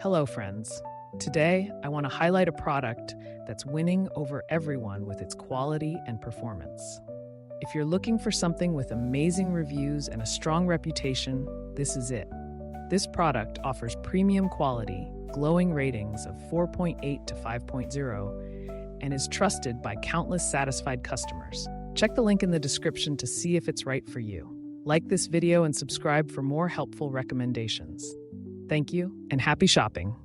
Hello, friends. Today, I want to highlight a product that's winning over everyone with its quality and performance. If you're looking for something with amazing reviews and a strong reputation, this is it. This product offers premium quality, glowing ratings of 4.8 to 5.0, and is trusted by countless satisfied customers. Check the link in the description to see if it's right for you. Like this video and subscribe for more helpful recommendations. Thank you, and happy shopping!